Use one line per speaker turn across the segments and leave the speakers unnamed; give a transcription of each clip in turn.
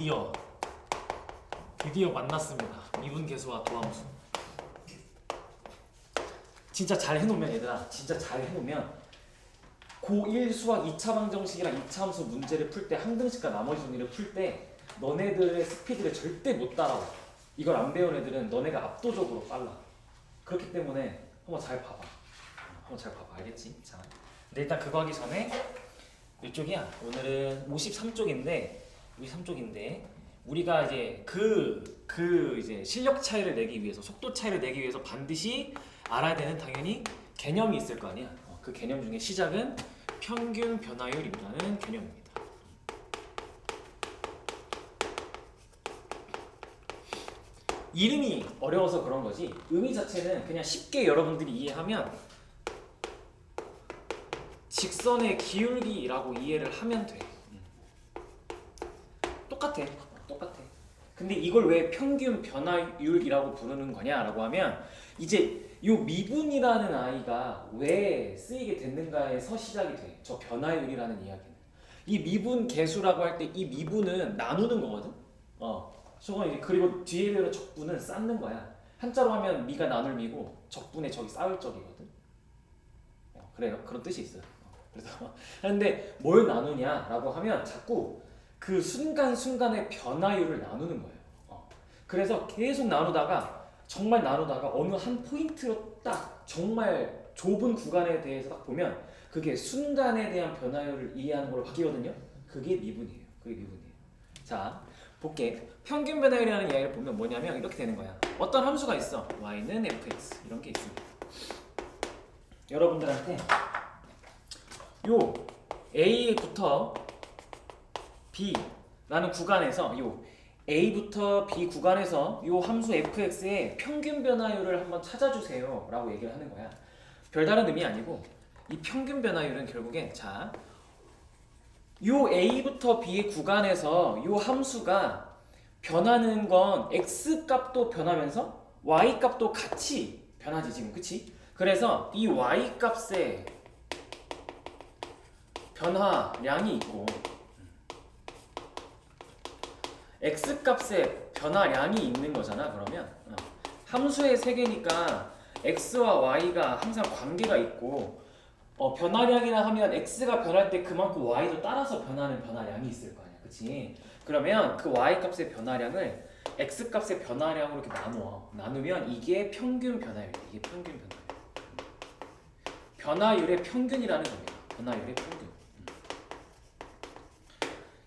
드디어 드디어 만났습니다. 미분계수와 도함수. 진짜 잘 해놓으면 얘들아, 진짜 잘 해놓으면 고1 수학 2차 방정식이랑 2차 함수 문제를 풀 때 항등식과 나머지 정리를 풀 때 너네들의 스피드를 절대 못 따라와. 이걸 안 배운 애들은 너네가 압도적으로 빨라. 그렇기 때문에 한번 잘 봐봐. 한번 잘 봐봐. 알겠지? 자, 근데 일단 그거 하기 전에 이쪽이야. 오늘은 53쪽인데 우리가 이제 이제 실력 차이를 내기 위해서, 속도 차이를 내기 위해서 반드시 알아야 되는 당연히 개념이 있을 거 아니야. 그 개념 중에 시작은 평균 변화율이라는 개념입니다. 이름이 어려워서 그런 거지 의미 자체는 그냥 쉽게 여러분들이 이해하면 직선의 기울기라고 이해를 하면 돼. 똑같아. 근데 이걸 왜 평균 변화율이라고 부르는 거냐라고 하면 이제 요 미분이라는 아이가 왜 쓰이게 됐는가에서 시작이 돼. 저 변화율이라는 이야기는. 이 미분 계수라고 할 때 이 미분은 나누는 거거든. 저건 이제 그리고 뒤에 배로 적분은 쌓는 거야. 한자로 하면 미가 나눌 미고 적분의 적이 쌓을 적이거든. 그래요. 그런 뜻이 있어요. 그래서 근데 뭘 나누냐라고 하면 자꾸 그 순간순간의 변화율을 나누는 거예요. 그래서 계속 정말 나누다가 어느 한 포인트로 딱 정말 좁은 구간에 대해서 딱 보면 그게 순간에 대한 변화율을 이해하는 걸로 바뀌거든요. 그게 미분이에요. 자, 볼게. 평균 변화율이라는 이야기를 보면 뭐냐면 이렇게 되는 거야. 어떤 함수가 있어. y는 fx 이런 게 있습니다. 여러분들한테 요 a부터 b라는 구간에서 요 a부터 b 구간에서 요 함수 fx의 평균 변화율을 한번 찾아주세요 라고 얘기를 하는 거야. 별다른 의미 아니고 이 평균 변화율은 결국엔 자, 요 a부터 b 구간에서 요 함수가 변하는 건 x 값도 변하면서 y 값도 같이 변하지 지금, 그치? 그래서 이 y 값의 변화량이 있고 x 값의 변화량이 있는 거잖아. 그러면 함수의 세계니까 x와 y가 항상 관계가 있고 변화량이라 하면 x가 변할 때 그만큼 y도 따라서 변하는 변화량이 있을 거 아니야, 그치? 그러면 그 y 값의 변화량을 x 값의 변화량으로 이렇게 나누면 이게 평균 변화율. 이게 평균 변화율의 평균이라는 겁니다. 변화율의 평균.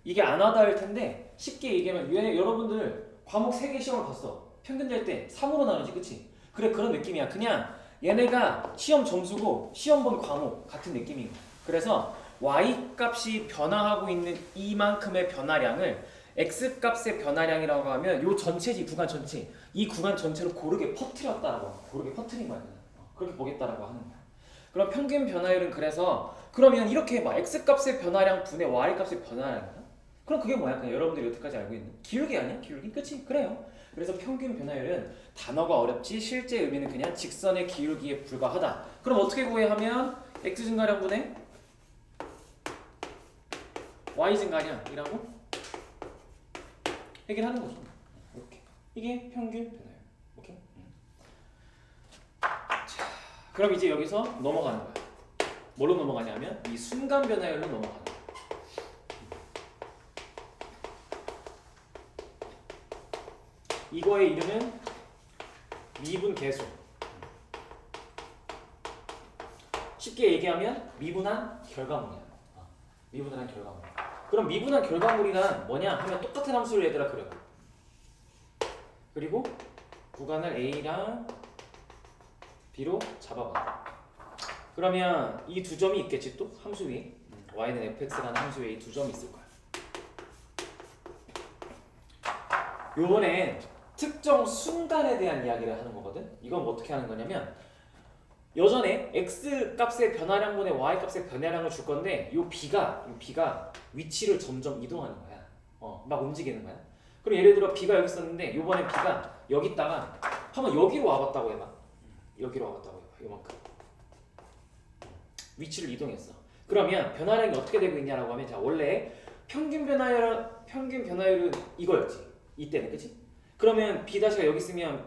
이게 안 와닿을 텐데 쉽게 얘기하면 여러분들 과목 3개 시험을 봤어. 평균 될 때 3으로 나누지, 그치? 그래, 그런 느낌이야. 그냥 얘네가 시험 점수고 시험 본 과목 같은 느낌인 거야. 그래서 y 값이 변화하고 있는 이만큼의 변화량을 x 값의 변화량이라고 하면 요 전체지, 구간 전체. 이 구간 전체로 고르게 퍼뜨렸다라고 하는 거야. 고르게 퍼뜨린 거야. 그렇게 보겠다라고 하는 거야. 그럼 평균 변화율은 그래서 그러면 이렇게 막 x 값의 변화량 분의 y 값의 변화량이야. 그럼 그게 뭐야? 그냥 여러분들이 여태까지 알고 있는 기울기 아니야? 기울기? 그치? 그래요. 그래서 평균 변화율은 단어가 어렵지 실제 의미는 그냥 직선의 기울기에 불과하다. 그럼 어떻게 구해 하면 x 증가량 분의 y 증가량이라고 해결하는 거죠. 이렇게. 이게 평균 변화율. 오케이? 자, 그럼 이제 여기서 넘어가는 거야. 뭘로 넘어가냐면 이 순간 변화율로 넘어가는 거야. 이거의 이름은 미분 계수. 쉽게 얘기하면 미분한 결과물이야. 미분한 결과물. 그럼 미분한 결과물이란 뭐냐 하면 똑같은 함수를 얘들아 그려. 그리고 구간을 a랑 b로 잡아봐. 그러면 이 두 점이 있겠지 또 함수 위에. y는 fx라는 함수 위에 이 두 점이 있을 거야. 요번엔 특정 순간에 대한 이야기를 하는 거거든. 이건 어떻게 하는 거냐면 여전에 x 값의 변화량분의 y 값의 변화량을 줄 건데 요 b가 위치를 점점 이동하는 거야. 막 움직이는 거야. 그럼 예를 들어 b가 여기 있었는데 요번에 b가 여기 있다가 한번 여기로 와봤다고 해봐. 여기로 와봤다고 해봐. 요만큼 위치를 이동했어. 그러면 변화량이 어떻게 되고 있냐라고 하면 자, 원래 평균 변화율은 이거였지. 이때는 그치? 그러면 b 다시가 여기 있으면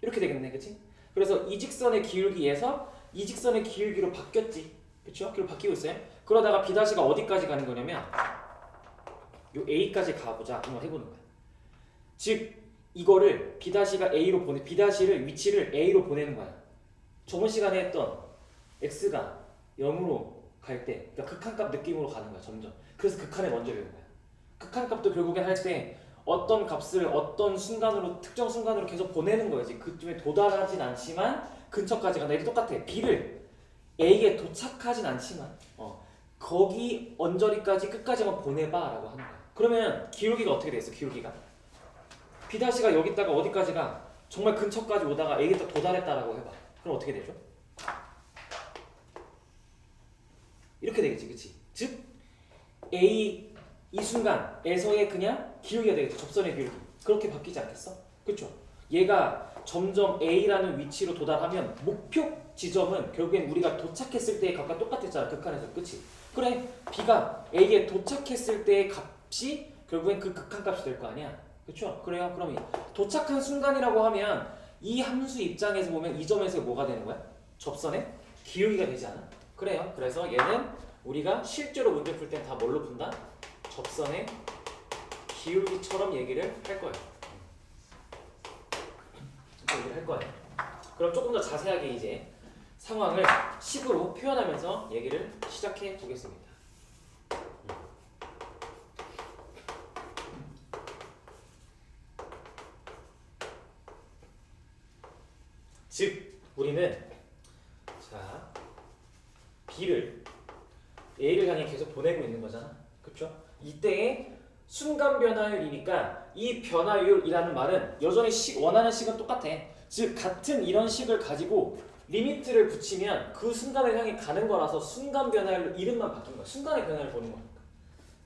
이렇게 되겠네, 그치? 그래서 이 직선의 기울기에서 이 직선의 기울기로 바뀌었지, 그쵸? 그리고 바뀌고 있어요. 그러다가 b 다시가 어디까지 가는 거냐면 요 a까지 가보자 한번 해보는 거야. 즉 이거를 b 다시가 a로 b 다시를 위치를 a로 보내는 거야. 저번 시간에 했던 x가 0으로 갈 때, 그러니까 극한값 느낌으로 가는 거야, 점점. 그래서 극한을 먼저 배우는 거야. 극한값도 결국엔 할 때 어떤 값을 어떤 순간으로, 특정 순간으로 계속 보내는 거지. 그쯤에 도달하진 않지만 근처까지 간다. 이게 똑같아. b를 a에 도착하진 않지만 거기 언저리까지 끝까지만 보내봐 라고 하는 거야. 그러면 기울기가 어떻게 돼 있어? 기울기가 b 다시가 여기다가 어디까지가 정말 근처까지 오다가 a에 딱 도달했다라고 해봐. 그럼 어떻게 되죠? 이렇게 되겠지, 그치? 즉 A 이 순간에서의 그냥 기울기가 되겠죠. 접선의 기울기. 그렇게 바뀌지 않겠어? 그쵸? 얘가 점점 A라는 위치로 도달하면 목표 지점은 결국엔 우리가 도착했을 때의 값과 똑같았잖아. 극한에서. 그치? 그래, B가 A에 도착했을 때의 값이 결국엔 그 극한값이 될 거 아니야. 그쵸? 그래요. 그럼 도착한 순간이라고 하면 이 함수 입장에서 보면 이 점에서 뭐가 되는 거야? 접선의 기울기가 되지 않아? 그래요. 그래서 얘는 우리가 실제로 문제 풀 땐 다 뭘로 푼다? 접선의 기울기처럼 얘기를 할 거예요. 얘기를 할 거예요. 그럼 조금 더 자세하게 이제 상황을 식으로 표현하면서 얘기를 시작해 보겠습니다. 즉 우리는 자 B를 A를 향해 계속 보내고 있는 거잖아. 그쵸? 이때의 순간 변화율이니까 이 변화율이라는 말은 여전히 원하는 식은 똑같아. 즉 같은 이런 식을 가지고 리미트를 붙이면 그 순간을 향해 가는 거라서 순간 변화율 이름만 바뀐 거야. 순간의 변화를 보는 거니까.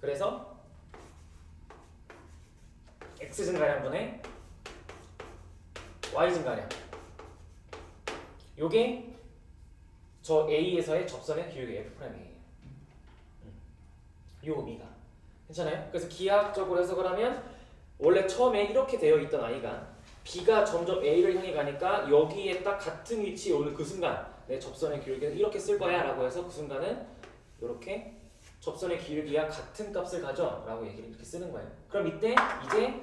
그래서 x 증가량분의 y 증가량. 요게 저 A에서의 접선의 기울기 F'A예요. 요 B가. 괜찮아요? 그래서 기하학적으로 해석을 하면 원래 처음에 이렇게 되어 있던 I가 B가 점점 A를 향해 가니까 여기에 딱 같은 위치에 오는 그 순간 내 접선의 기울기는 이렇게 쓸 거야 라고 해서 그 순간은 이렇게 접선의 기울기와 같은 값을 가져 라고 얘기를 이렇게 쓰는 거예요. 그럼 이때 이제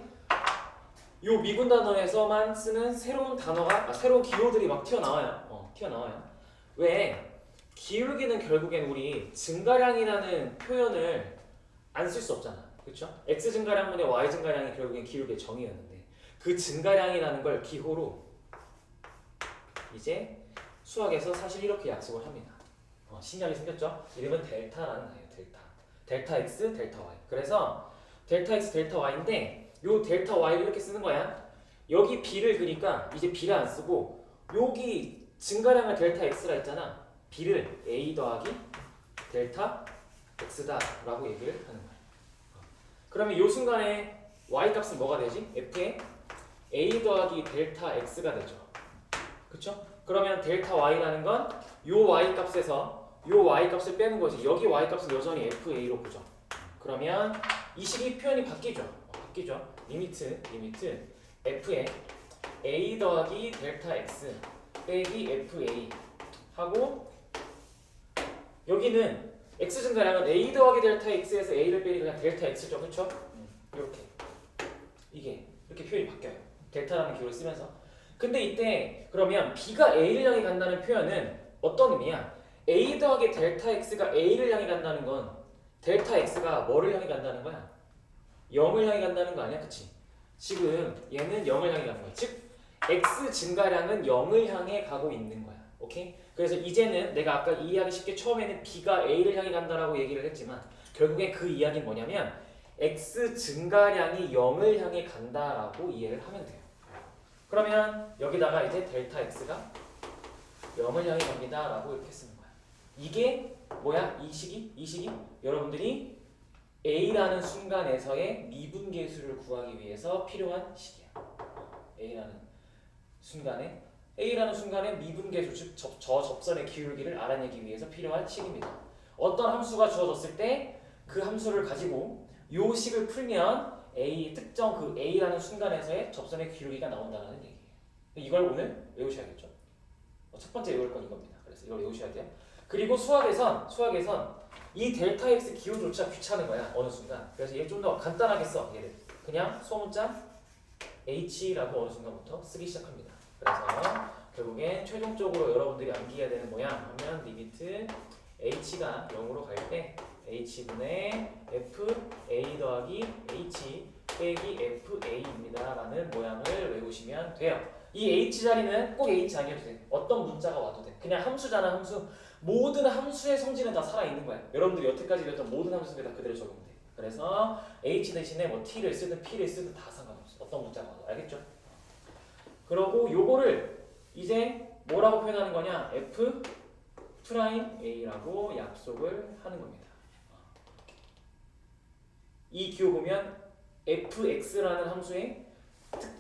요 미분 단어에서만 쓰는 새로운 단어가 새로운 기호들이 막 튀어나와요. 튀어나와요. 왜? 기울기는 결국엔 우리 증가량이라는 표현을 안 쓸 수 없잖아. 그쵸? x 증가량분의 y 증가량이 결국엔 기울기의 정의였는데 그 증가량이라는 걸 기호로 이제 수학에서 사실 이렇게 약속을 합니다. 신약이 생겼죠? 이름은 델타라는 거예요. 델타. 델타 x, 델타 y. 그래서 델타 x, 델타 y인데 요 델타 y를 이렇게 쓰는 거야. 여기 b를 그니까 이제 b를 안 쓰고 여기 증가량을 델타 x라 했잖아. b를 a 더하기 델타 x다 라고 얘기를 하는 거야. 그러면 이 순간에 y 값은 뭐가 되지? f의 a 더하기 델타 x가 되죠. 그쵸? 그러면 델타 y라는 건 요 y 값에서 요 y 값을 빼는 거지. 여기 y 값은 여전히 fa로 보죠. 그러면 이 식이 표현이 바뀌죠. 바뀌죠. 리미트 f의 a 더하기 델타 x 빼기 fa 하고 여기는 x 증가량은 a 더하기 델타 x에서 a를 빼기 그냥 델타 x죠. 그쵸? 이렇게 이게 이렇게 표현이 바뀌어요. 델타라는 기호를 쓰면서. 근데 이때 그러면 b가 a를 향해 간다는 표현은 어떤 의미야? a 더하기 델타 x가 a를 향해 간다는 건 델타 x가 뭐를 향해 간다는 거야? 0을 향해 간다는 거 아니야? 그치? 지금 얘는 0을 향해 가는 거야. 즉 x 증가량은 0을 향해 가고 있는 거야. 오케이? 그래서 이제는 내가 아까 이해하기 쉽게 처음에는 b가 a를 향해 간다라고 얘기를 했지만 결국엔 그 이야기는 뭐냐면 x 증가량이 0을 향해 간다라고 이해를 하면 돼요. 그러면 여기다가 이제 델타 x가 0을 향해 갑니다 라고 이렇게 쓰는 거야. 이게 뭐야? 이 식이 여러분들이 a라는 순간에서의 미분계수를 구하기 위해서 필요한 식이야. A라는 순간에 미분계수, 즉 저 접선의 기울기를 알아내기 위해서 필요한 식입니다. 어떤 함수가 주어졌을 때 그 함수를 가지고 요 식을 풀면 A 특정 그 A라는 순간에서의 접선의 기울기가 나온다는 얘기예요. 이걸 오늘 외우셔야겠죠. 첫 번째 외울 건 이겁니다. 그래서 이걸 외우셔야 돼요. 그리고 수학에선 이 델타 x 기호조차 귀찮은 거야 어느 순간. 그래서 얘 좀 더 간단하게 써. 얘를 그냥 소문자 h라고 어느 순간부터 쓰기 시작합니다. 그래서 결국엔 최종적으로 여러분들이 암기해야 되는 모양 하면 리미트 h가 0으로 갈 때 h분의 f a 더하기 h 빼기 f a입니다 라는 모양을 외우시면 돼요. 이 h 자리는 꼭 h 아니어도 돼. 어떤 문자가 와도 돼. 그냥 함수잖아. 함수. 모든 함수의 성질은 다 살아있는 거야. 여러분들이 여태까지 배웠던 모든 함수들이 다 그대로 적용돼. 그래서 h 대신에 뭐 t를 쓰든 p를 쓰든 다 상관없어. 어떤 문자가 와도. 알겠죠? 그러고 요거를 이제 뭐라고 표현하는 거냐? f 프라임 a라고 약속을 하는 겁니다. 이 기호 보면 fx라는 함수에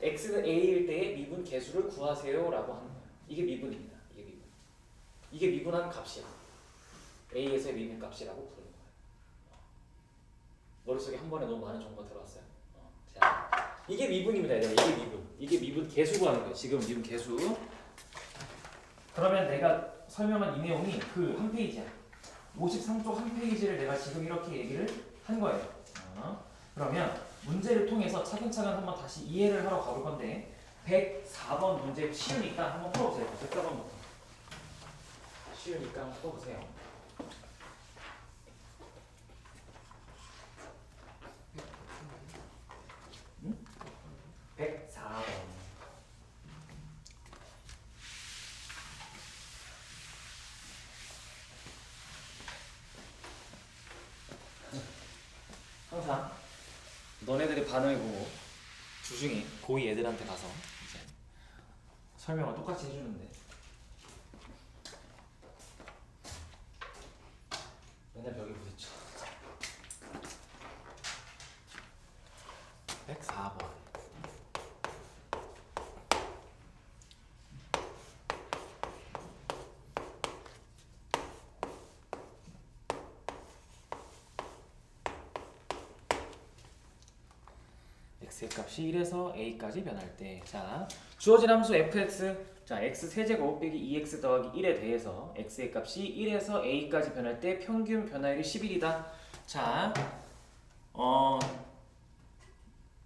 x는 a일 때의 미분 개수를 구하세요 라고 하는 거예요. 이게 미분입니다. 이게 미분한 값이야. a에서의 미분 값이라고 부르는 거예요. 머릿속에 한 번에 너무 많은 정보가 들어왔어요. 자, 이게 미분입니다. 이게 미분 개수 구하는 거예요. 지금 미분 개수. 그러면 내가 설명한 이 내용이 그 한 페이지야. 53쪽 한 페이지를 내가 지금 이렇게 얘기를 한 거예요. 그러면 문제를 통해서 차근차근 한번 다시 이해를 하러 가볼 건데 104번 문제 쉬우니까 한번 풀어보세요. 104번부터 쉬우니까 한번 풀어보세요. 응? 104번 항상 너네들의 반응을 보고 주중에 고2 애들한테 가서 이제 설명을 똑같이 해주는데 맨날 벽에 부딪혀. 104번 x의 값이 1에서 a까지 변할 때, 자 주어진 함수 fx, 자 x 세제곱 빼기 2x 더하기 1에 대해서 x의 값이 1에서 a까지 변할 때 평균 변화율이 11이다. 자, 뭐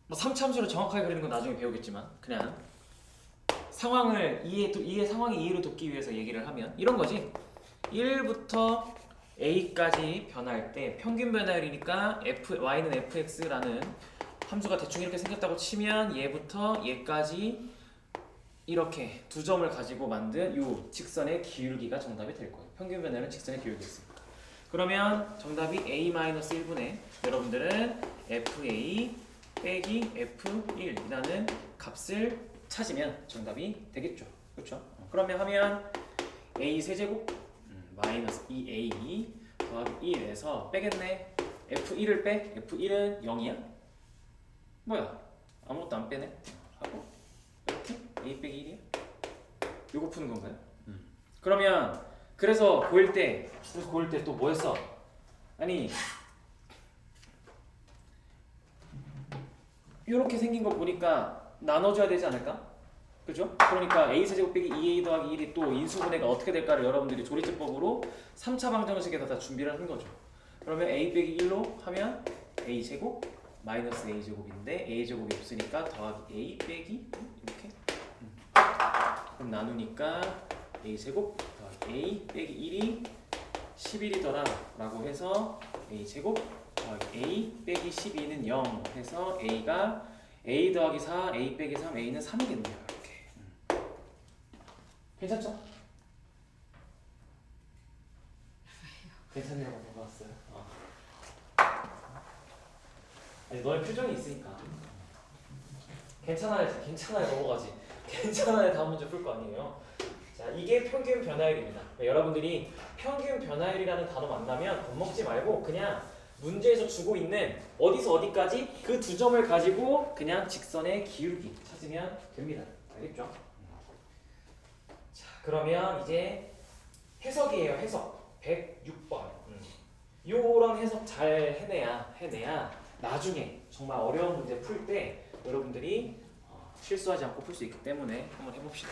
3차 함수를 정확하게 그리는 건 나중에 배우겠지만 그냥 상황을 상황의 이해를 돕기 위해서 얘기를 하면 이런 거지. 1부터 a까지 변할 때 평균 변화율이니까 y는 fx라는 함수가 대충 이렇게 생겼다고 치면 얘부터 얘까지 이렇게 두 점을 가지고 만든 이 직선의 기울기가 정답이 될 거예요. 평균 변화율은 직선의 기울기였습니다. 그러면 정답이 a-1분의 여러분들은 fa 빼기 f1이라는 값을 찾으면 정답이 되겠죠. 그렇죠? 그러면 하면 a 세제곱 마이너스 2a 더하기 1에서 빼겠네. f1을 빼. f1은 0이야? 뭐야? 아무것도 안 빼네? 하고 이렇게 a 빼기 1이야? 요거 푸는 건가요? 그러면 그래서 고일 때 또 뭐 했어? 아니 요렇게 생긴 거 보니까 나눠줘야 되지 않을까? 그죠? 그러니까 a 세제곱 빼기 2a 더하기 1이 또 인수분해가 어떻게 될까를 여러분들이 조리제법으로 3차 방정식에서 다 준비를 한 거죠. 그러면 a 빼기 1로 하면 a 제곱 마이너스 a 제곱인데 a 제곱이 없으니까 더하기 a 빼기 이렇게 그럼 나누니까 a 제곱 더하기 a 빼기 1이 11이더라 라고 해서 a 제곱 더하기 a 빼기 12는 0 해서 a가 a 더하기 4 a 빼기 3 a는 3이겠네요. 이렇게 괜찮죠? 괜찮냐고 물어봤어요. 아니 너의 표정이 있으니까 괜찮아요 넘어가지. 괜찮아요 다음 문제 풀 거 아니에요. 자 이게 평균 변화율입니다. 여러분들이 평균 변화율이라는 단어 만나면 겁먹지 말고 그냥 문제에서 주고 있는 어디서 어디까지 그 두 점을 가지고 그냥 직선의 기울기 찾으면 됩니다. 알겠죠? 자 그러면 이제 해석이에요. 해석 106번 요런 해석 잘 해내야 나중에 정말 어려운 문제 풀 때 여러분들이 실수하지 않고 풀 수 있기 때문에 한번 해봅시다.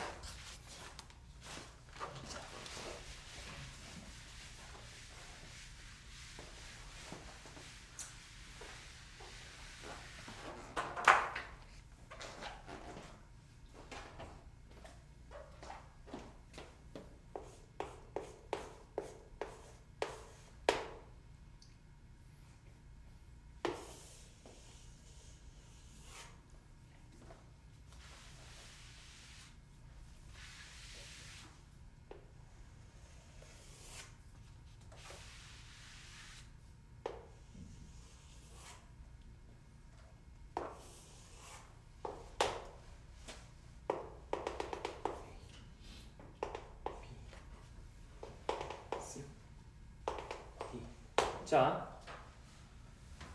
자,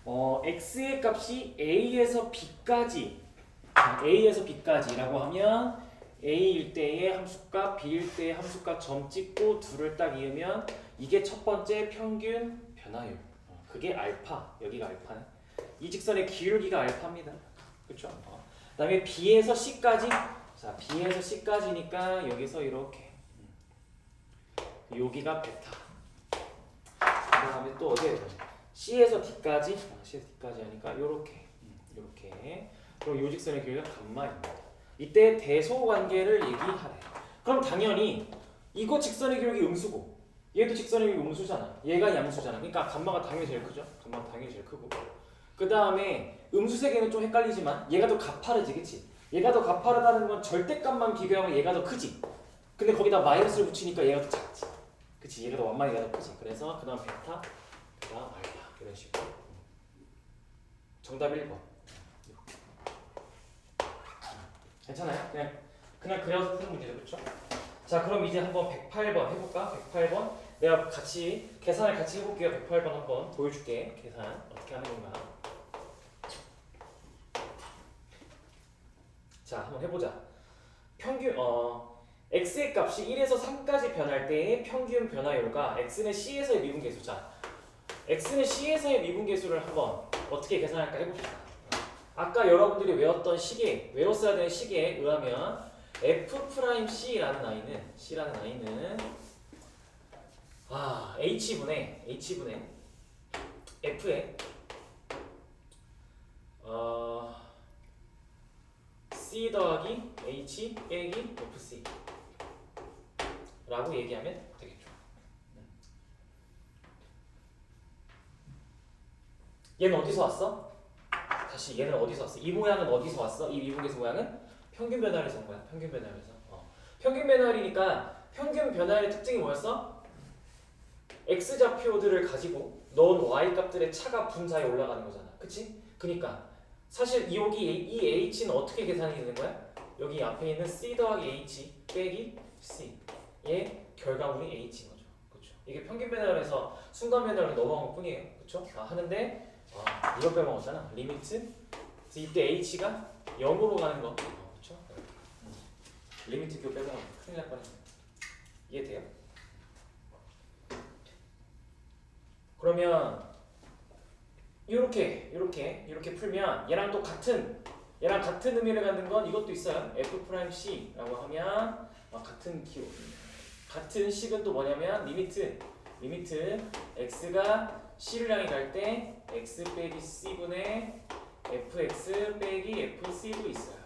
x의 값이 a에서 b까지, a에서 b까지라고 하면 a일 때의 함수값, b일 때의 함수값 점 찍고 둘을 딱 이으면 이게 첫 번째 평균 변화율. 그게 알파, 여기가 알파네. 이 직선의 기울기가 알파입니다. 그렇죠? 그다음에 b에서 c까지, 자, b에서 c까지니까 여기서 이렇게, 여기가 베타. 그 다음에 또 어디에 C에서 D까지, C에서 D까지 하니까 요렇게, 요렇게. 그럼 요 직선의 길이가 감마입니다. 이때 대소관계를 얘기하래. 그럼 당연히 이거 직선의 기울기 음수고 얘도 직선의 기울기 음수잖아. 얘가 양수잖아. 그러니까 감마가 당연히 제일 크죠. 감마가 당연히 제일 크고. 그 다음에 음수 세개는 좀 헷갈리지만 얘가 더 가파르지, 그치? 얘가 더 가파르다는 건 절대값만 비교하면 얘가 더 크지. 근데 거기다 마이너스를 붙이니까 얘가 더 작지. 그치, 얘가 더 완만히가 더 크지. 그래서 그 다음 베타, 그 다음 알파 이런 식으로. 정답 1번. 괜찮아요? 그냥 그려서 푸는 문제죠, 그렇죠? 자, 그럼 이제 한번 108번 해볼까? 108번 내가 같이 계산을 같이 해볼게요. 108번 한번 보여줄게. 계산 어떻게 하는 건가? 자, 한번 해보자. 평균 x의 값이 1에서 3까지 변할 때의 평균 변화율과 x는 c에서의 미분계수. 자, x는 c에서의 미분계수를 한번 어떻게 계산할까 해봅시다. 아까 여러분들이 외웠던 시계, 외웠어야 되는 시계에 의하면 f'C라는 아이는 h분의 f의 c 더하기 h 빼기 fc 라고 얘기하면 되겠죠. 얘는 어디서 왔어? 다시 얘는 어디서 왔어? 이 모양은 어디서 왔어? 이 미분계수 모양은 평균 변화율에서 온 거야. 평균 변화율에서. 평균 변화율이니까 평균 변화율의 특징이 뭐였어? x좌표들을 가지고 넣은 y값들의 차가 분자에 올라가는 거잖아. 그치? 그니까 사실 이 h는 어떻게 계산이 되는 거야? 여기 앞에 있는 c 더하기 h 빼기 c 의 결과물이 h인 거죠. 그렇죠? 이게 평균 변화율에서 순간 변화율로 넘어간 것 뿐이에요. 그렇죠? 하는데 이거 빼먹었잖아. 리미트. 이때 h가 0으로 가는 거. 그렇죠? 리미트 이거 빼먹으면 큰일 날 뻔했네. 이해돼요? 그러면 이렇게 풀면 얘랑 같은 의미를 갖는 건 이것도 있어요. f'C라고 하면 같은 기호. 같은 식은 또 뭐냐면 리미트 x가 c를 향해 갈 때 x 빼기 c분의 fx 빼기 fc도 있어요.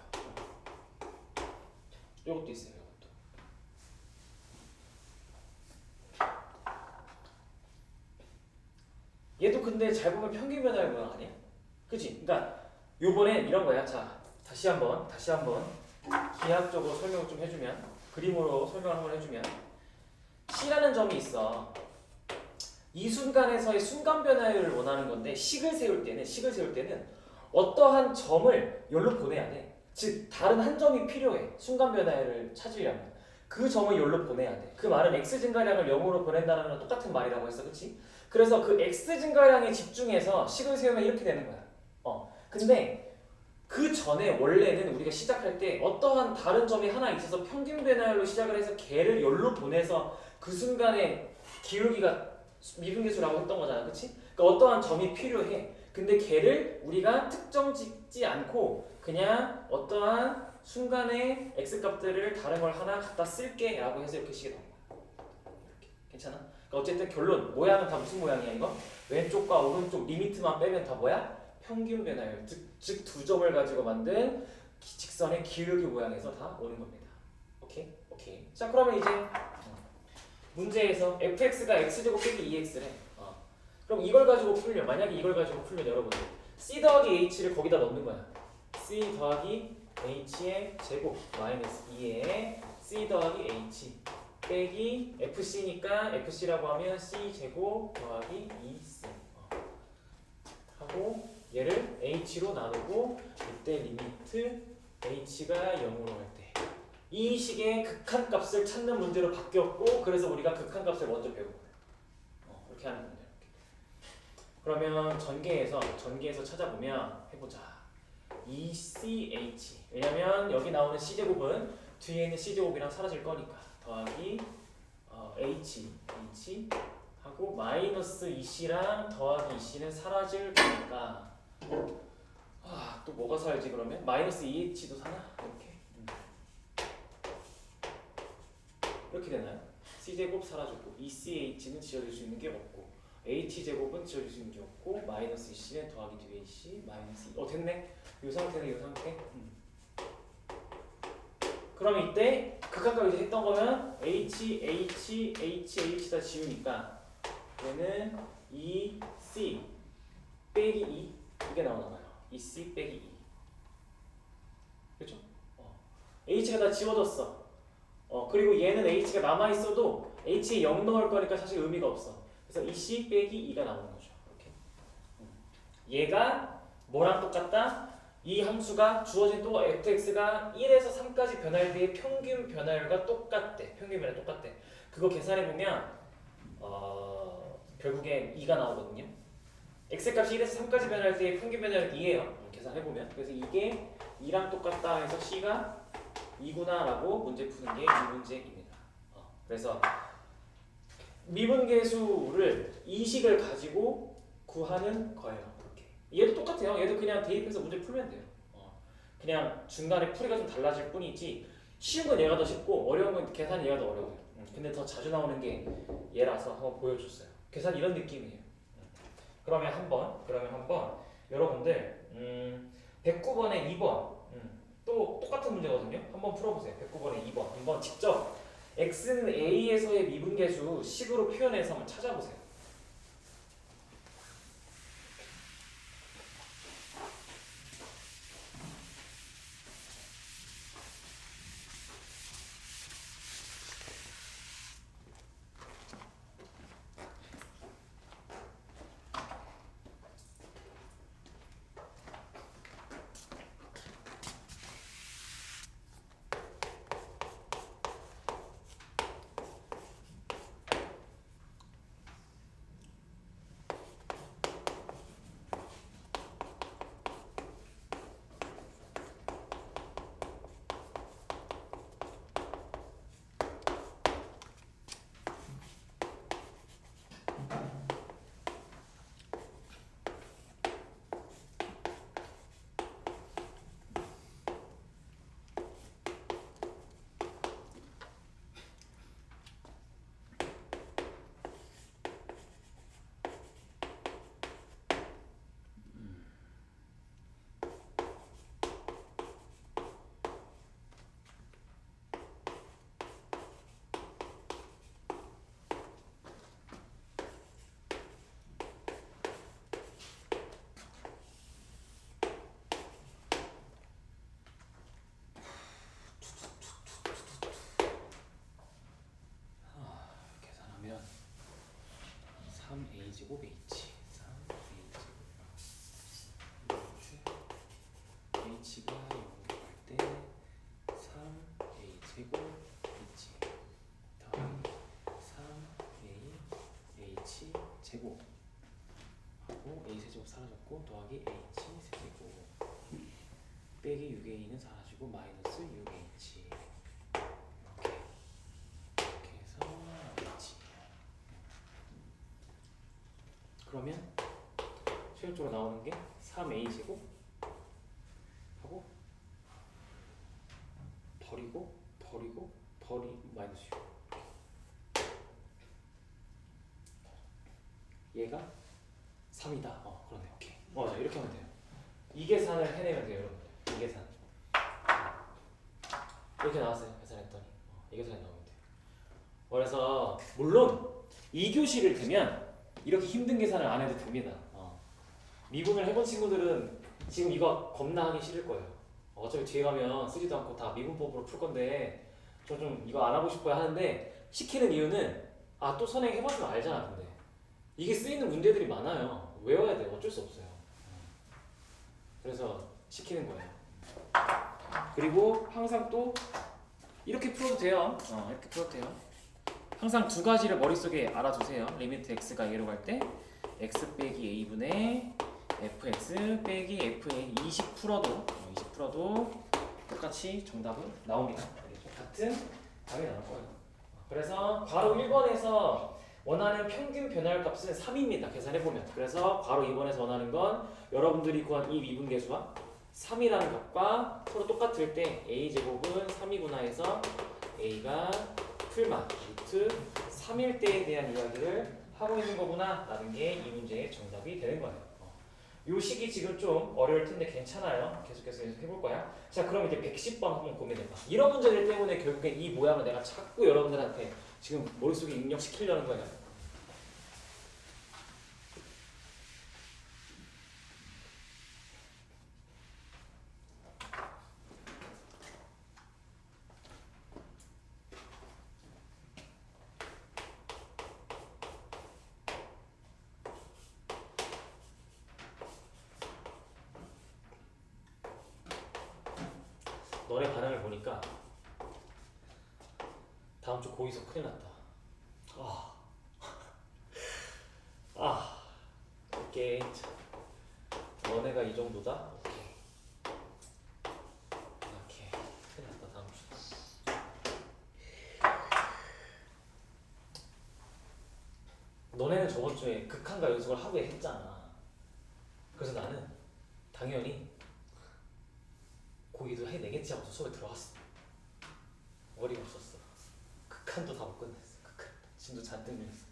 이것도 있어요. 얘도 근데 잘 보면 평균 변화율 모양 아니야? 그치? 그러니까 요번엔 이런 거야. 자, 다시 한번 기하학적으로 설명을 좀 해주면, 그림으로 설명을 한번 해주면, C라는 점이 있어. 이 순간에서의 순간 변화율을 원하는 건데 식을 세울 때는 어떠한 점을 여기로 보내야 돼. 즉 다른 한 점이 필요해. 순간 변화율을 찾으려면 그 점을 여기로 보내야 돼. 그 말은 x 증가량을 0으로 보낸다는 건 똑같은 말이라고 했어, 그렇지? 그래서 그 x 증가량에 집중해서 식을 세우면 이렇게 되는 거야. 근데 그 전에 원래는 우리가 시작할 때 어떠한 다른 점이 하나 있어서 평균 변화율로 시작을 해서 걔를 열로 보내서 그 순간에 기울기가 미분계수라고 했던 거잖아, 그치? 그러니까 어떠한 점이 필요해. 근데 걔를 우리가 특정 짓지 않고 그냥 어떠한 순간의 x값들을 다른 걸 하나 갖다 쓸게 라고 해서 이렇게 식이 나옵니다. 이렇게. 괜찮아? 그러니까 어쨌든 결론, 모양은 다 무슨 모양이야 이거? 왼쪽과 오른쪽 리미트만 빼면 다 뭐야? 평균 변화율, 즉 두 점을 가지고 만든 직선의 기울기 모양에서 다 오는 겁니다. 오케이? 오케이. 자, 그러면 이제 문제에서 fx가 x제곱 빼기 2x래. 그럼 이걸 가지고 풀면, 만약에 이걸 가지고 풀면 여러분들 c 더하기 h를 거기다 넣는 거야. c 더하기 h의 제곱 마이너스 2에 c 더하기 h 빼기 fc니까 fc라고 하면 c 제곱 더하기 2c 하고 얘를 h로 나누고 이때 리미트 h가 0으로 할 때 이 식의 극한값을 찾는 문제로 바뀌었고, 그래서 우리가 극한값을 먼저 배운 거예요. 이렇게 하는 문제. 그러면 전개에서 찾아보면 해보자. 2ch, 왜냐면 여기 나오는 c제곱은 뒤에 있는 c제곱이랑 사라질 거니까 더하기 h 하고 마이너스 2c랑 더하기 2c는 사라질 거니까 또 뭐가 살지 그러면? 마이너스 2h도 사나? 이렇게 되나요? c제곱 사라졌고 2ch는 지워질 수 있는 게 없고 h제곱은 지워질 수 있는 게 없고 마이너스 2c는 더하기 2ac 마이너스 2. 됐네. 이 상태는 이 상태. 그럼 이때 극한값 이제 했던 거면 h 다 지우니까 얘는 2c 빼기 2 이게 나오나 봐요. 2c 빼기 2. 그렇죠? h가 다 지워졌어. 그리고 얘는 h가 남아 있어도 h에 0 넣을 거니까 사실 의미가 없어. 그래서 2c 빼기 2가 나오는 거죠. 이렇게. 얘가 뭐랑 똑같다? 이 함수가 주어진 또 fx가 1에서 3까지 변할 때의 평균 변화율과 똑같대. 평균 변화 똑같대. 그거 계산해 보면 결국엔 2가 나오거든요. x값이 1에서 3까지 변할 때의 평균 변화율 2예요. 계산해 보면. 그래서 이게 2랑 똑같다 해서 c가 2구나라고 문제 푸는 게 이 문제입니다. 그래서 미분계수를 이 식을 가지고 구하는 거예요. 이렇게. 얘도 똑같아요. 얘도 그냥 대입해서 문제 풀면 돼요. 그냥 중간에 풀이가 좀 달라질 뿐이지 쉬운 건 얘가 더 쉽고 어려운 건 계산이 얘가 더 어려워요. 근데 더 자주 나오는 게 얘라서 한번 보여줬어요. 계산 이런 느낌이에요. 그러면 한번 여러분들 109번에 2번 또 똑같은 문제거든요. 한번 풀어보세요. 109번에 2번 한번 직접 x는 a에서의 미분계수 식으로 표현해서 한번 찾아보세요. 계산하면 3a 제곱 h 3a 제곱 h가 0으로 갈 때 3a 제곱 h 더하기 3a h 제곱 하고 a 세제곱 사라졌고 더하기 h 세제곱 빼기 6a는 사라지고 마이너스 6h 이렇게 해서 h 그러면 최종적으로 나오는 게 3a 제곱 하고 버리고 마이너스 6. 얘가 3이다. 그러네. 오케이. 맞아. 이렇게 하면 돼요. 이 계산을 해내면 돼요, 여러분. 이 계산. 이렇게 나왔어요. 계산했더니 이 계산이 나오면 돼요. 그래서 물론 2교시를 되면 이렇게 힘든 계산을 안 해도 됩니다. 미분을 해본 친구들은 지금 이거 겁나 하기 싫을 거예요. 어차피 뒤에 가면 쓰지도 않고 다 미분법으로 풀 건데 저 좀 이거 안 하고 싶어야 하는데 시키는 이유는 또 선행 해봤으면 알잖아. 근데 이게 쓰이는 문제들이 많아요. 외워야 돼요. 어쩔 수 없어요. 그래서 시키는 거예요. 그리고 항상 또 이렇게 풀어도 돼요. 이렇게 풀어도 돼요. 항상 두 가지를 머릿속에 알아두세요. 리미트 x가 예로 갈 때 x 빼기 a분의 fx 빼기 fn 20 풀어도 똑같이 정답은 나옵니다. 같은 답이 나올 거예요. 그래서 괄호 1번에서 원하는 평균 변화율 값은 3입니다. 계산해보면. 그래서 괄호 2번에서 원하는 건 여러분들이 구한 이 미분계수와 3이라는 값과 서로 똑같을 때 a제곱은 3이구나 해서 a가 풀마 루트 3일 때에 대한 이야기를 하고 있는 거구나 라는 게 이 문제의 정답이 되는 거예요. 요 식이 지금 좀 어려울 텐데 괜찮아요. 계속해서 해볼 거야. 자, 그럼 이제 110번 한번 고민해봐. 이런 문제들 때문에 결국엔 이 모양을 내가 자꾸 여러분들한테 지금 머릿속에 입력시키려는 거예요. 너네 반응을 보니까 다음 주 고의서 큰일 났다. 오케이. 너네가 이 정도다? 오케이. 큰일 났다. 다음 주. 너네는 저번 주에 극한과 연속을 하루에 했잖아. 그래서 나는 당연히 고기도 해내겠지 하고 수업에 들어갔어. 어리가 없었어. 극한도 다 못 끝냈어. 극한. 진도 잔뜩 밀렸어.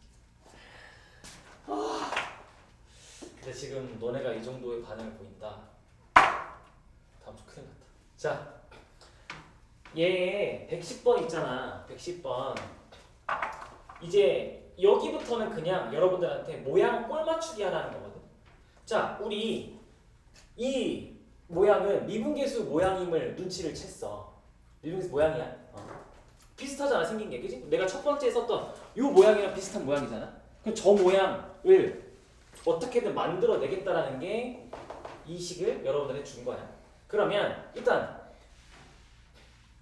근데 지금 너네가 이 정도의 반응을 보인다. 다음 주 큰일 났다. 자, 얘 110번 있잖아. 110번. 이제 여기부터는 그냥 여러분들한테 모양 꼴 맞추기 하라는 거거든. 자, 우리 이 모양은 미분계수 모양임을 눈치를 챘어. 미분계수 모양이야. 비슷하잖아, 생긴 게. 그지? 내가 첫 번째에 썼던 이 모양이랑 비슷한 모양이잖아. 그럼 저 모양을 어떻게든 만들어내겠다라는 게 이 식을 여러분들한테 준 거야. 그러면 일단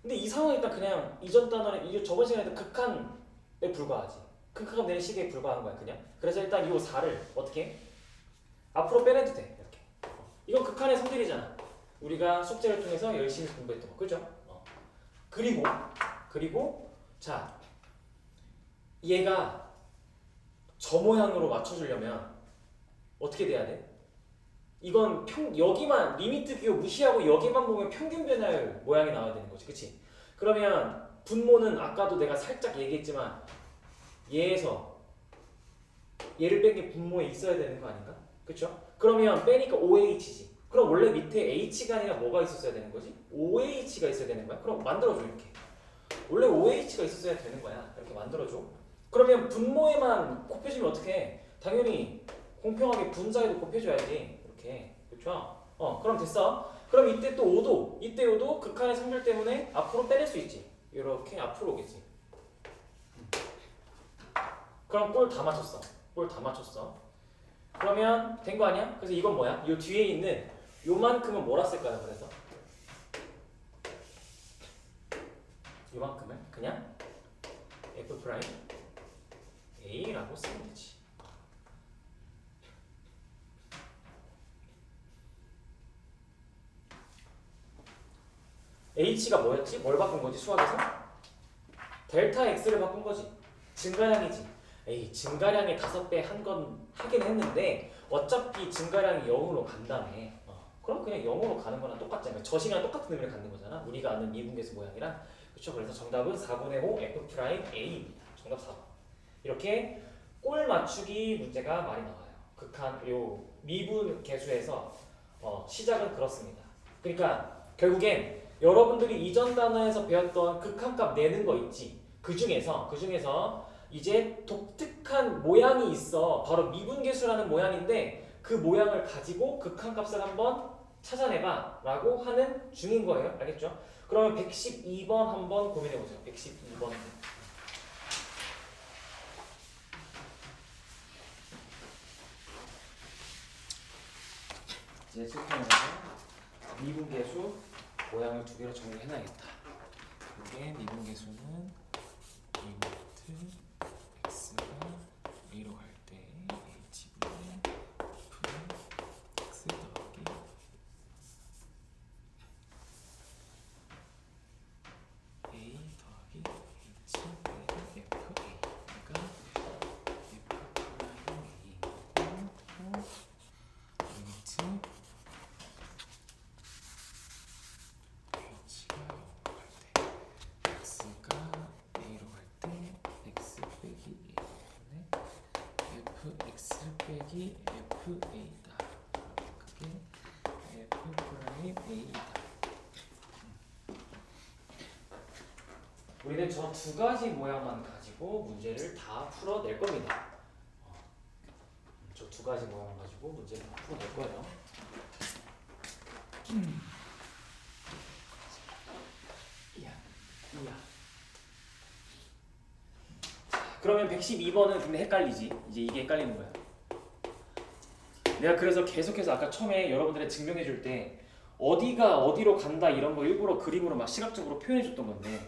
근데 이 상황은 일단 그냥 이전 단원에 저번 시간에도 극한에 불과하지. 극한값 내는 식에 불과한 거야 그냥. 그래서 일단 이 4를 어떻게 앞으로 빼내도 돼. 이렇게. 이건 극한의 성질이잖아. 우리가 숙제를 통해서 열심히 공부했던 거. 그죠? 그리고 자, 얘가 저 모양으로 맞춰주려면 어떻게 돼야 돼? 이건 여기만 리미트 기호 무시하고 여기만 보면 평균 변화율 모양이 나와야 되는 거지. 그치? 그러면 분모는 아까도 내가 살짝 얘기했지만 얘에서 얘를 뺀 게 분모에 있어야 되는 거 아닌가? 그쵸? 그러면 빼니까 OH지. 그럼 원래 밑에 H가 아니라 뭐가 있었어야 되는 거지? OH가 있어야 되는 거야? 그럼 만들어줘 이렇게. 원래 OH가 있었어야 되는 거야. 이렇게 만들어줘. 그러면 분모에만 곱해주면 어떡해? 당연히 공평하게 분자에도 곱해줘야지. 이렇게. 그렇죠? 그럼 됐어. 그럼 이때 또 5도. 이때 5도 극한의 성질 때문에 앞으로 빼낼 수 있지. 이렇게 앞으로 오겠지. 그럼 꼴 다 맞췄어. 꼴 다 맞췄어. 그러면 된 거 아니야? 그래서 이건 뭐야? 이 뒤에 있는 요만큼은 뭐라 쓸까요? 그래서 요만큼을 그냥 F 프라임 A라고 쓰면 되지. H가 뭐였지? 뭘 바꾼 거지? 수학에서? 델타 X를 바꾼 거지. 증가량이지. 에이 증가량의 5배 한 건 하긴 했는데 어차피 증가량이 0으로 간다며. 그럼 그냥 0으로 가는 거랑 똑같잖아. 저 시간 똑같은 의미를 갖는 거잖아. 우리가 아는 미분계수 모양이랑. 그렇죠. 그래서 정답은 4분의 5 F 프라임 A입니다. 정답 4번. 이렇게 꼴 맞추기 문제가 많이 나와요. 극한 요 미분 계수에서 시작은 그렇습니다. 그러니까 결국엔 여러분들이 이전 단어에서 배웠던 극한값 내는 거 있지. 그 중에서 이제 독특한 모양이 있어. 바로 미분계수라는 모양인데 그 모양을 가지고 극한값을 한번 찾아내봐 라고 하는 중인 거예요. 알겠죠? 그러면 112번 한번 고민해 보세요. 112번. 이제 체크하면서 미분계수 모양을 2개로 정리해놔야겠다. 이게 미분계수는 리미트 x가 a로 갈 때 h분의 x 더하기 a 더하기 h 빼기 fa. 그러니까 f 프라임 a 리미트 빼기 FA다. 그게 F 프라임 A다. 우리는 저 2가지 모양만 가지고 문제를 다 풀어낼 겁니다. 저 2가지 모양만 가지고 문제를 다 풀어낼 거예요. 이야. 그러면 112번은 근데 헷갈리지. 이제 이게 헷갈리는 거야. 내가 그래서 계속해서 아까 처음에 여러분들의 증명해 줄 때 어디가 어디로 간다 이런 거 일부러 그림으로 막 시각적으로 표현해 줬던 건데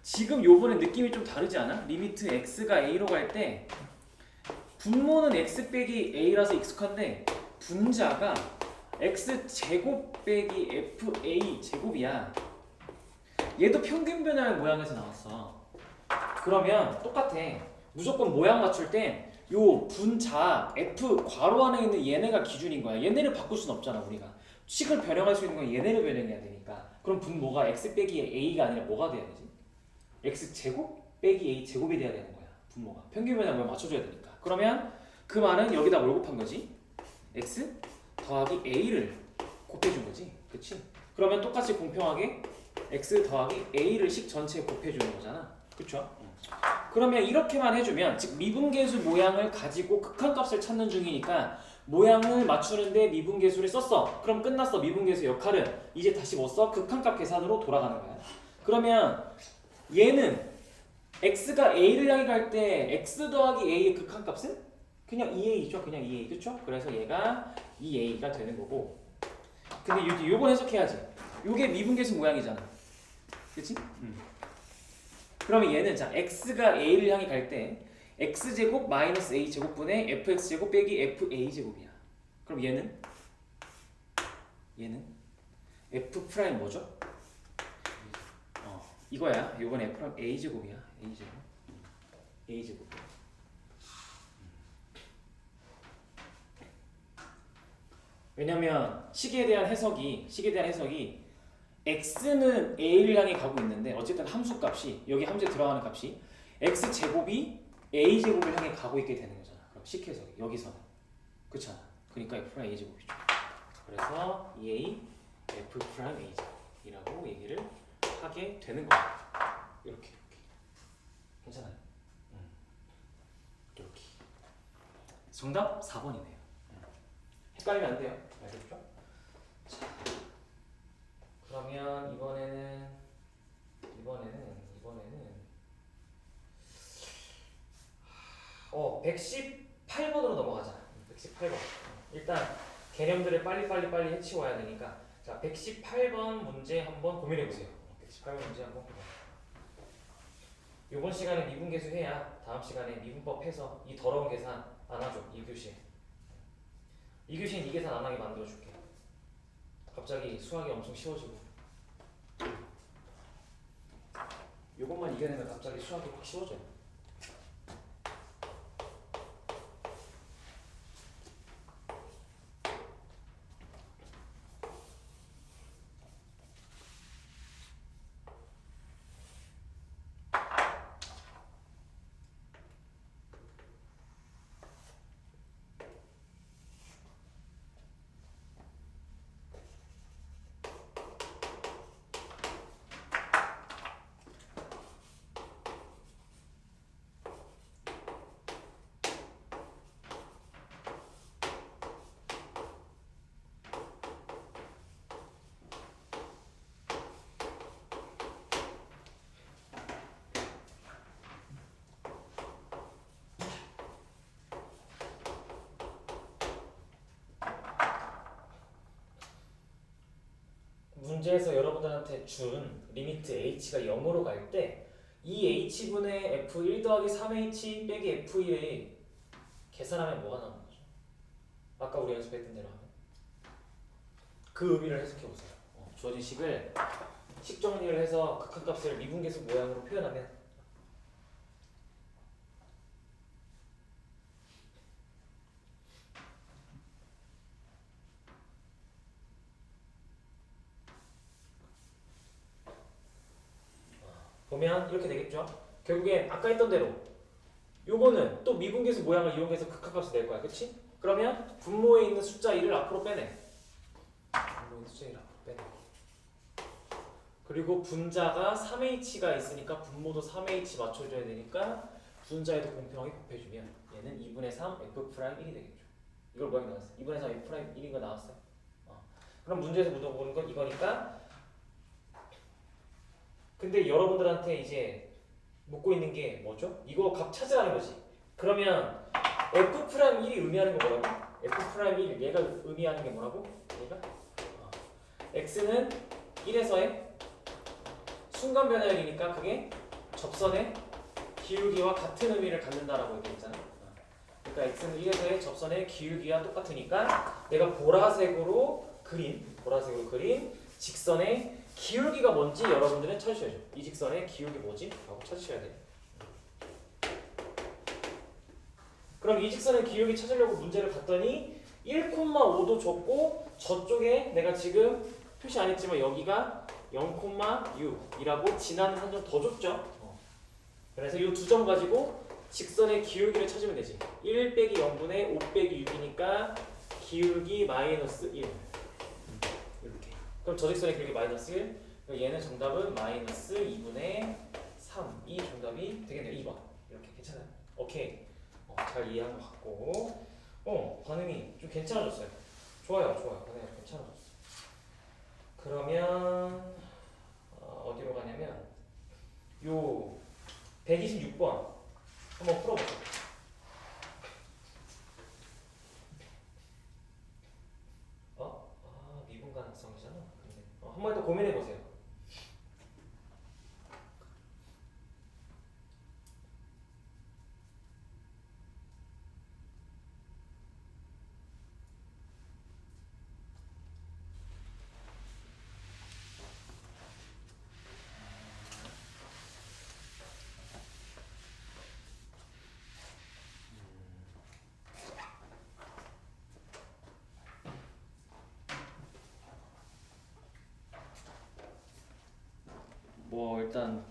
지금 요번에 느낌이 좀 다르지 않아? 리미트 x가 a로 갈 때 분모는 x 빼기 a라서 익숙한데 분자가 x 제곱 빼기 fa 제곱이야. 얘도 평균 변화의 모양에서 나왔어. 그러면 똑같아. 무조건 모양 맞출 때 요 분자 f 괄호 안에 있는 얘네가 기준인 거야. 얘네를 바꿀 순 없잖아. 우리가 식을 변형할 수 있는 건 얘네를 변형해야 되니까. 그럼 분모가 x 빼기 a가 아니라 뭐가 돼야 되지? x 제곱 빼기 a 제곱이 돼야 되는 거야. 분모가 평균 변화를 맞춰줘야 되니까. 그러면 그 말은 여기다 뭘 곱한 거지? x 더하기 a를 곱해준 거지. 그치? 그러면 똑같이 공평하게 x 더하기 a를 식 전체에 곱해주는 거잖아. 그쵸? 그러면 이렇게만 해주면 즉 미분계수 모양을 가지고 극한값을 찾는 중이니까 모양을 맞추는데 미분계수를 썼어. 그럼 끝났어. 미분계수 역할은 이제 다시 뭐 써? 극한값 계산으로 돌아가는 거야. 그러면 얘는 x가 a를 향해 갈 때 x 더하기 a의 극한값은 그냥 2a죠. 그냥 2a. 그쵸? 그래서 얘가 2a가 되는 거고. 근데 요건 해석해야지. 요게 미분계수 모양이잖아. 그치? 그러면 얘는 자 x가 a를 향해 갈 때 x제곱 마이너스 a제곱분의 fx제곱 빼기 fa제곱이야. 그럼 얘는 f 프라임 뭐죠? 이거야. 요건 f 프라임 a제곱이야. a제곱. 왜냐면 식에 대한 해석이 x는 a를 향해 가고 있는데 어쨌든 함수값이 여기 함수에 들어가는 값이 x제곱이 a제곱을 향해 가고 있게 되는 거잖아. 그럼 식해석이 여기서는 그렇잖아. 그러니까 f 프라임 a제곱이죠. 그래서 2a f 프라임 a제곱이라고 얘기를 하게 되는 거야. 이렇게 괜찮아요? 이렇게 정답 4번이네요. 헷갈리면 안 돼요. 알겠죠? 자, 그러면 이번에는 118번으로 넘어가자. 118번. 일단 개념들을 빨리 해치워야 되니까 자 118번 문제 한번 고민해 보세요. 118번 문제 한번 고민해. 이번 시간에 미분계수 해야 다음 시간에 미분법 해서 이 더러운 계산 안 하죠. 2교시에. 2교시엔 이 계산 안 하게 만들어 줄게. 갑자기 수학이 엄청 쉬워지고 요것만 이겨내면 갑자기 수학이 확 쉬워져요. 문제에서 여러분들한테 준 리미트 h가 0으로 갈 때 이 h분의 f1 더하기 3h 빼기 f1에 계산하면 뭐가 나오는 거죠? 아까 우리 연습했던 대로 하면 그 의미를 해석해 보세요. 주어진 식을 식 정리를 해서 극한값을 미분계수 모양으로 표현하면 보면 이렇게 되겠죠? 결국엔 아까 했던 대로 요거는 또 미분계수 모양을 이용해서 극한값을 낼 거야. 그치? 그러면 분모에 있는 숫자 1을 앞으로 빼내. 분모에 있는 숫자 1을 앞으로 빼내. 그리고 분자가 3h가 있으니까 분모도 3h 맞춰줘야 되니까 분자에도 공평하게 곱해주면 얘는 2분의 3 f'1이 되겠죠. 이걸 뭐라고 나왔어요? 2분의 3 f'1인 거 나왔어요. 그럼 문제에서 물어보는 건 이거니까. 근데 여러분들한테 이제 묻고 있는 게 뭐죠? 이거 값 찾으라는 거지. 그러면 f'1이 의미하는 게 뭐라고? f'1 얘가 의미하는 게 뭐라고? 얘가 x는 1에서의 순간 변화율이니까 그게 접선의 기울기와 같은 의미를 갖는다라고 얘기했잖아. 그러니까 x는 1에서의 접선의 기울기와 똑같으니까 내가 보라색으로 그린 직선의 기울기가 뭔지 여러분들은 찾으셔야죠. 이 직선의 기울기 뭐지? 라고 찾으셔야 돼요. 그럼 이 직선의 기울기 찾으려고 문제를 봤더니 1,5도 줬고 저쪽에 내가 지금 표시 안 했지만 여기가 0,6이라고 지나는 한 점 더 줬죠. 그래서 이 두 점 가지고 직선의 기울기를 찾으면 되지. 1 빼기 0분의 5 빼기 6이니까 기울기 마이너스 1 이렇게. 그럼 저 직선의 기울기 마이너스 1. 얘는 정답은 마이너스 2분의 3이 정답이 되겠네요. 2번. 이렇게 괜찮아요? 오케이. 잘 이해한 것 같고 반응이 좀 괜찮아졌어요. 좋아요. 반응이 좀 괜찮아졌어요. 그러면 어디로 가냐면 요 126번 한번 풀어보세요. 미분 가능성이잖아. 한 번 더 고민해보세요. 뭐 일단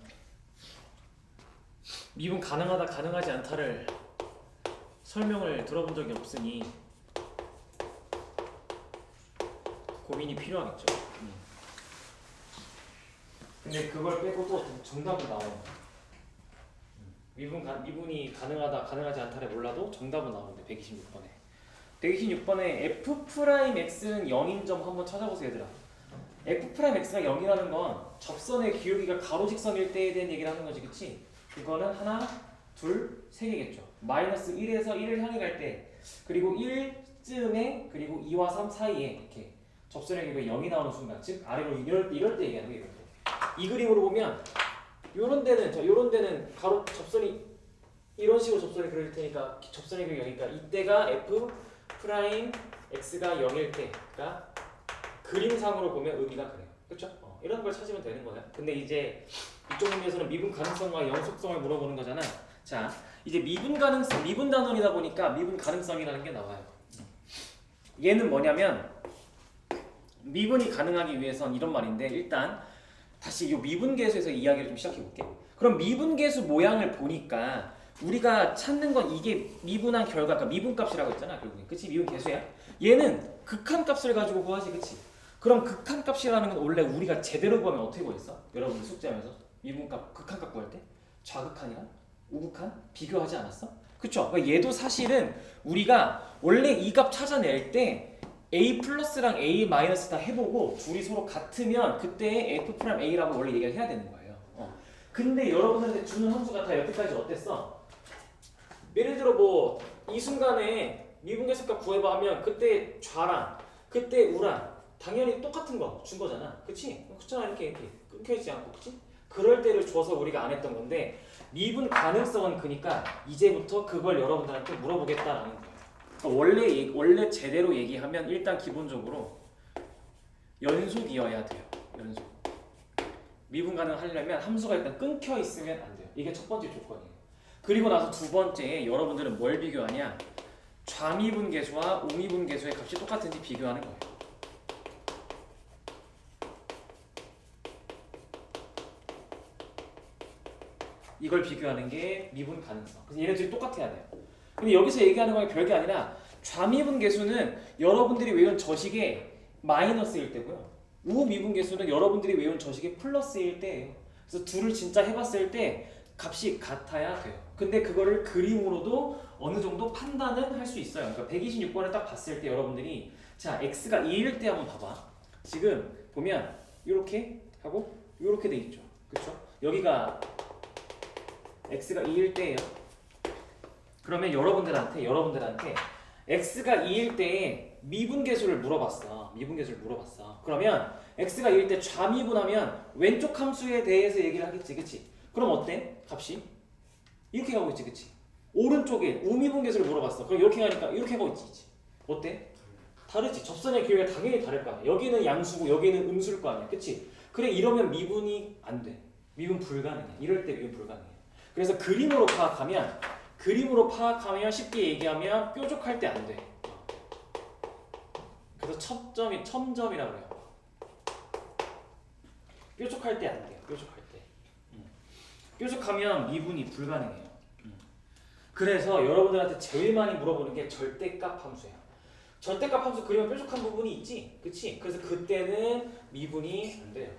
미분 가능하다 가능하지 않다를 설명을 들어본 적이 없으니 고민이 필요하겠죠. 근데 그걸 빼고 또 정답은 나와요. 미분이 가능하다 가능하지 않다를 몰라도 정답은 나오는데 126번에 f'x는 0인 점 한번 찾아보세요 얘들아. f'x가 0이라는 건 접선의 기울기가 가로직선일 때에 대한 얘기를 하는 거지, 그치? 이거는 하나, 둘, 세 개겠죠. 마이너스 1에서 1을 향해 갈 때, 그리고 1쯤에, 그리고 2와 3 사이에 이렇게 접선의 기울기가 0이 나오는 순간, 즉 아래로 이럴 때 얘기하는 거예요. 이 그림으로 보면 요런 데는 가로 접선이 이런 식으로 접선이 그릴 테니까 접선의 기울기가 0이니까 이때가 f'x가 0일 때가 그림상으로 보면 의미가 그래요. 그렇죠? 이런 걸 찾으면 되는 거예요. 근데 이제 이쪽 문제에서는 미분 가능성과 영속성을 물어보는 거잖아. 자, 이제 미분 단원이다 보니까 미분 가능성이라는 게 나와요. 얘는 뭐냐면 미분이 가능하기 위해선 이런 말인데 일단 다시 이 미분계수에서 이야기를 좀 시작해 볼게. 그럼 미분계수 모양을 보니까 우리가 찾는 건 이게 미분한 결과, 그러니까 미분값이라고 했잖아. 결국엔 그치? 미분계수야. 얘는 극한값을 가지고 구하지, 그치? 그럼 극한값이라는 건 원래 우리가 제대로 구하면 어떻게 구했어? 여러분들 숙제하면서 미분값, 극한값 구할 때 좌극한이랑 우극한 비교하지 않았어? 그쵸? 그러니까 얘도 사실은 우리가 원래 이 값 찾아낼 때 a 플러스랑 a 마이너스 다 해보고 둘이 서로 같으면 그때 f'a라고 원래 얘기를 해야 되는 거예요. 근데 여러분들한테 주는 함수가 다 여태까지 어땠어? 예를 들어 뭐 이 순간에 미분계수값 구해봐 하면 그때 좌랑 그때 우랑 당연히 똑같은 거 준 거잖아. 그치? 그렇잖아. 이렇게 끊겨있지 않고. 그치? 그럴 때를 줘서 우리가 안 했던 건데 미분 가능성은 그니까 이제부터 그걸 여러분들한테 물어보겠다라는 거예요. 그러니까 원래 제대로 얘기하면 일단 기본적으로 연속이어야 돼요. 연속. 미분 가능하려면 함수가 일단 끊겨 있으면 안 돼요. 이게 첫 번째 조건이에요. 그리고 나서 두 번째에 여러분들은 뭘 비교하냐? 좌미분 계수와 우미분 계수의 값이 똑같은지 비교하는 거예요. 이걸 비교하는 게 미분 가능성. 그래서 얘네들이 똑같아야 돼요. 근데 여기서 얘기하는 건 별게 아니라 좌미분 계수는 여러분들이 외운 저식의 마이너스일 때고요. 우미분 계수는 여러분들이 외운 저식의 플러스일 때예요. 그래서 둘을 진짜 해봤을 때 값이 같아야 돼요. 근데 그거를 그림으로도 어느 정도 판단은 할 수 있어요. 그러니까 126번을 딱 봤을 때 여러분들이 자 x가 2일 때 한번 봐봐. 지금 보면 이렇게 하고 이렇게 돼 있죠. 그렇죠? 여기가 x가 2일 때예요. 그러면 여러분들한테 x가 2일 때에 미분계수를 물어봤어. 그러면 x가 2일 때 좌미분하면 왼쪽 함수에 대해서 얘기를 하겠지. 그치? 그럼 어때? 값이? 이렇게 가고 있지. 그치? 오른쪽에 우미분계수를 물어봤어. 그럼 이렇게 가니까 이렇게 가고 있지. 어때? 다르지. 접선의 길이가 당연히 다를 거 아니야. 여기는 양수고 여기는 음수일 거 아니야. 그치? 그래 이러면 미분이 안 돼. 미분 불가능해. 이럴 때 미분 불가능해. 그래서 그림으로 파악하면 쉽게 얘기하면 뾰족할 때 안 돼. 그래서 첨점이라고 해요. 뾰족할 때 안 돼요. 뾰족하면 미분이 불가능해요. 그래서 여러분들한테 제일 많이 물어보는 게 절대값 함수예요. 절대값 함수 그리면 뾰족한 부분이 있지, 그치? 그래서 그때는 미분이 안 돼요.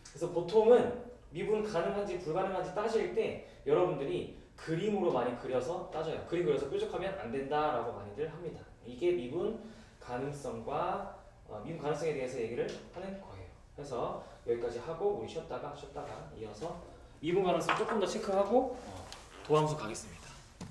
그래서 보통은 미분 가능한지 불가능한지 따질 때 여러분들이 그림으로 많이 그려서 따져요. 그림 그려서 뾰족하면 안 된다라고 많이들 합니다. 이게 미분 가능성과 미분 가능성에 대해서 얘기를 하는 거예요. 그래서 여기까지 하고 우리 쉬었다가 이어서 미분 가능성 조금 더 체크하고 도함수 가겠습니다.